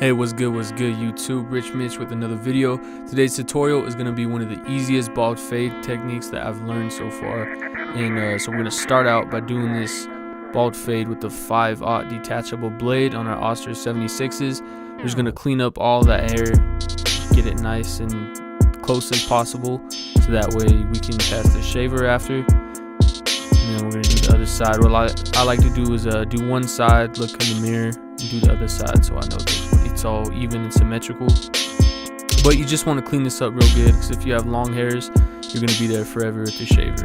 Hey, what's good YouTube? Rich Mitch with another video. Today's tutorial is going to be one of the easiest bald fade techniques that I've learned so far. And so we're going to start out by doing this bald fade with the 5/0 detachable blade on our Oster 76s. We're just going to clean up all that hair, get it nice and close as possible, so that way we can pass the shaver after. And then we're going to do the other side. What I like to do is do one side, look in the mirror, and do the other side, so I know that it's all even and symmetrical. But you just want to clean this up real good, because if you have long hairs, you're going to be there forever with the shaver.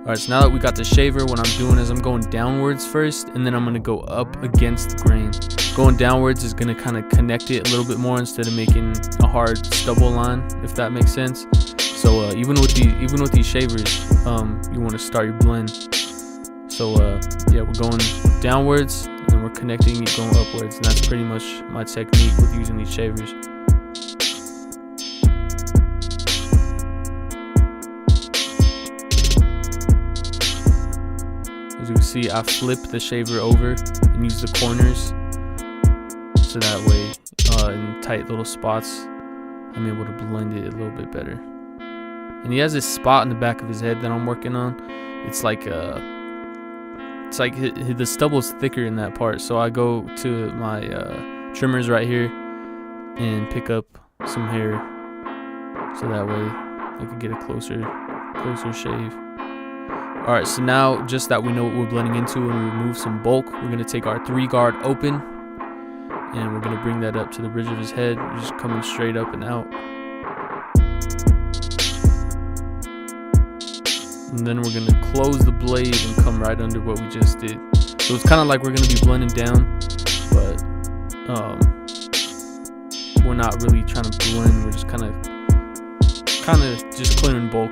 Alright, so now that we got the shaver, what I'm doing is I'm going downwards first, and then I'm going to go up against the grain. Going downwards is going to kind of connect it a little bit more instead of making a hard stubble line, if that makes sense. So even with these shavers, you want to start your blend. So yeah, we're going downwards, and then we're connecting it going upwards, and that's pretty much my technique with using these shavers. As you can see, I flip the shaver over and use the corners, so that way in tight little spots I'm able to blend it a little bit better. And he has this spot in the back of his head that I'm working on. It's like the stubble's thicker in that part, so I go to my trimmers right here and pick up some hair, so that way I can get a closer shave. Alright, so now just that we know what we're blending into and we remove some bulk, we're going to take our 3-guard open, and we're going to bring that up to the bridge of his head. We're just coming straight up and out. And then we're going to close the blade and come right under what we just did. So it's kind of like we're going to be blending down, but we're not really trying to blend. We're just kind of just clearing bulk.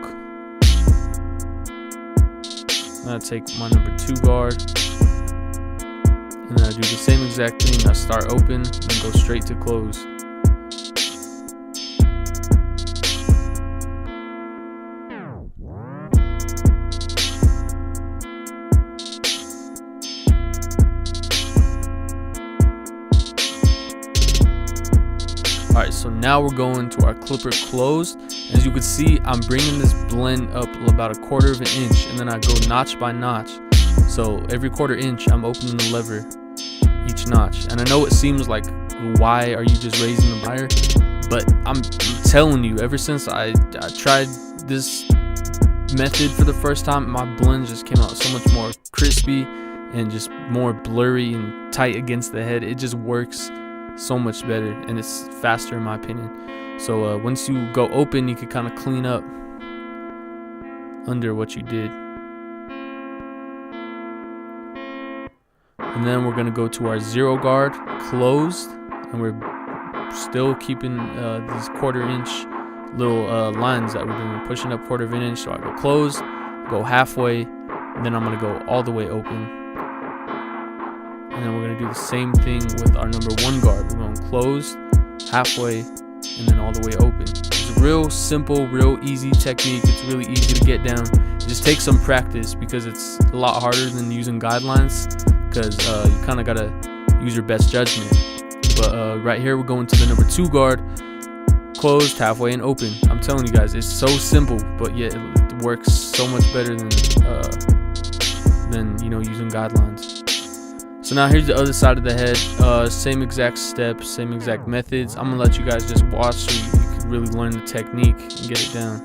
I take my number 2 guard, and then I do the same exact thing. I start open and go straight to close. Alright, so now we're going to our clipper closed. As you can see, I'm bringing this blend up about 1/4 of an inch, and then I go notch by notch. So every 1/4 inch, I'm opening the lever each notch. And I know it seems like, why are you just raising the wire? But I'm telling you, ever since I tried this method for the first time, my blend just came out so much more crispy and just more blurry and tight against the head. It just works so much better, and it's faster in my opinion. So once you go open, you can kind of clean up under what you did. And then we're going to go to our 0 guard closed, and we're still keeping these 1/4 inch little lines that we're doing. We're pushing up 1/4 of an inch. So I go close, go halfway, and then I'm going to go all the way open. And then we're going to do the same thing with our number 1 guard. We're going closed, halfway, and then all the way open. It's a real simple, real easy technique. It's really easy to get down. It just takes some practice, because it's a lot harder than using guidelines, because you kind of got to use your best judgment. But right here, we're going to the number 2 guard, closed, halfway, and open. I'm telling you guys, it's so simple, but yet it works so much better than using guidelines. So now here's the other side of the head. Same exact steps, same exact methods. I'm gonna let you guys just watch, so you can really learn the technique and get it down.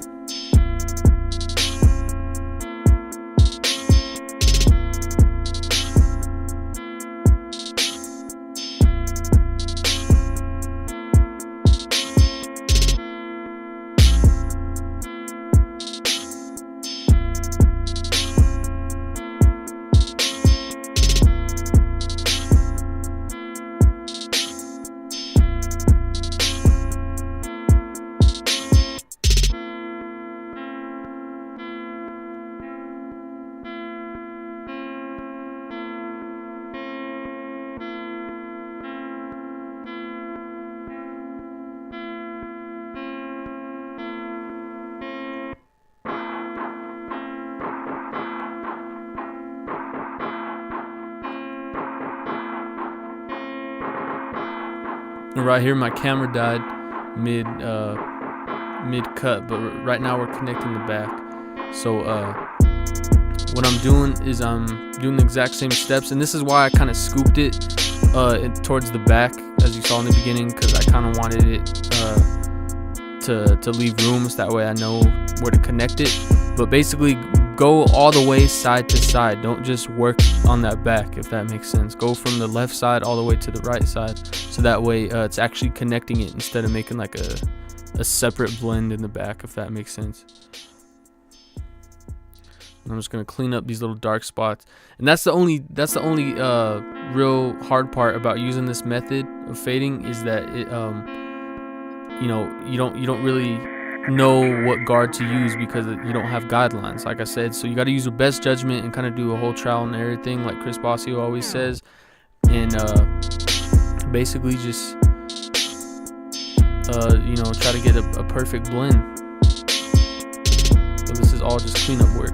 And right here my camera died mid cut, but right now we're connecting the back. So what I'm doing is I'm doing the exact same steps, and this is why I kind of scooped it towards the back, as you saw in the beginning, because I kind of wanted it to leave rooms, that way I know where to connect it. But basically, go all the way side to side. Don't just work on that back, if that makes sense. Go from the left side all the way to the right side, so that way it's actually connecting it instead of making like a separate blend in the back, if that makes sense. And I'm just gonna clean up these little dark spots, and that's the only real hard part about using this method of fading, is that it you don't really know what guard to use because you don't have guidelines, like I said. So you got to use your best judgment and kind of do a whole trial and error thing, like Chris Bossio always says, and basically just try to get a perfect blend. So this is all just cleanup work.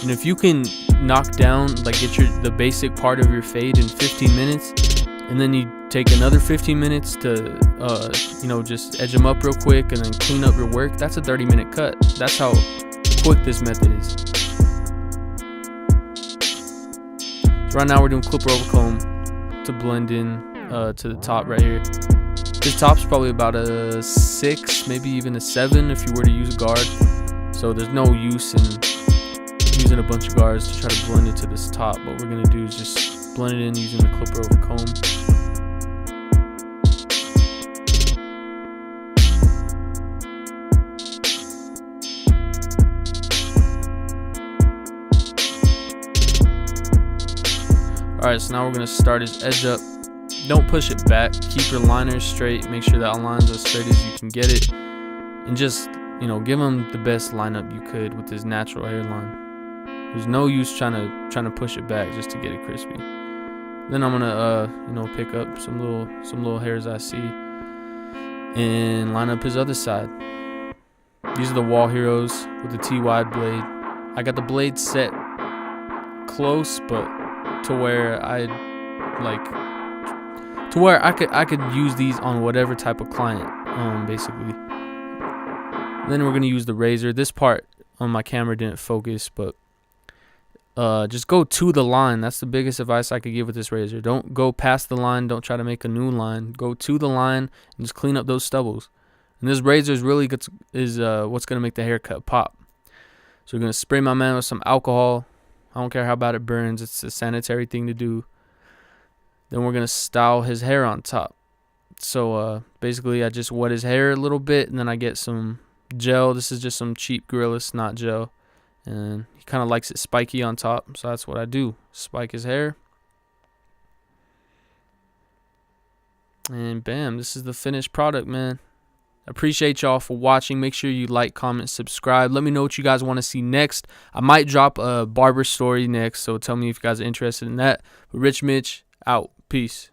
And if you can knock down, like get the basic part of your fade in 15 minutes, and then you take another 15 minutes to just edge them up real quick and then clean up your work, that's a 30-minute cut. That's how quick this method is. So right now we're doing clipper over comb to blend in to the top right here. This top's probably about a 6, maybe even a 7 if you were to use a guard. So there's no use in using a bunch of guards to try to blend it to this top. What we're gonna do is just blend it in using the clipper over comb. Alright, so now we're gonna start his edge up. Don't push it back. Keep your liners straight. Make sure that line's as straight as you can get it, and just give him the best lineup you could with his natural hairline. There's no use trying to push it back just to get it crispy. Then I'm gonna pick up some little hairs I see and line up his other side. These are the Wall Heroes with the T-wide blade. I got the blade set close, but to where I could use these on whatever type of client, basically. Then we're gonna use the razor. This part on my camera didn't focus, but just go to the line. That's the biggest advice I could give with this razor. Don't go past the line. Don't try to make a new line. Go to the line and just clean up those stubbles. And this razor is really good, what's gonna make the haircut pop. So we're gonna spray my man with some alcohol. I don't care how bad it burns. It's a sanitary thing to do. Then we're gonna style his hair on top. So basically I just wet his hair a little bit, and then I get some gel. This is just some cheap Gorilla Snot gel, and he kind of likes it spiky on top, so that's what I do. Spike his hair, and bam, this is the finished product, man. Appreciate y'all for watching. Make sure you like, comment, subscribe. Let me know what you guys want to see next. I might drop a barber story next, so tell me if you guys are interested in that. But Rich Mitch out. Peace.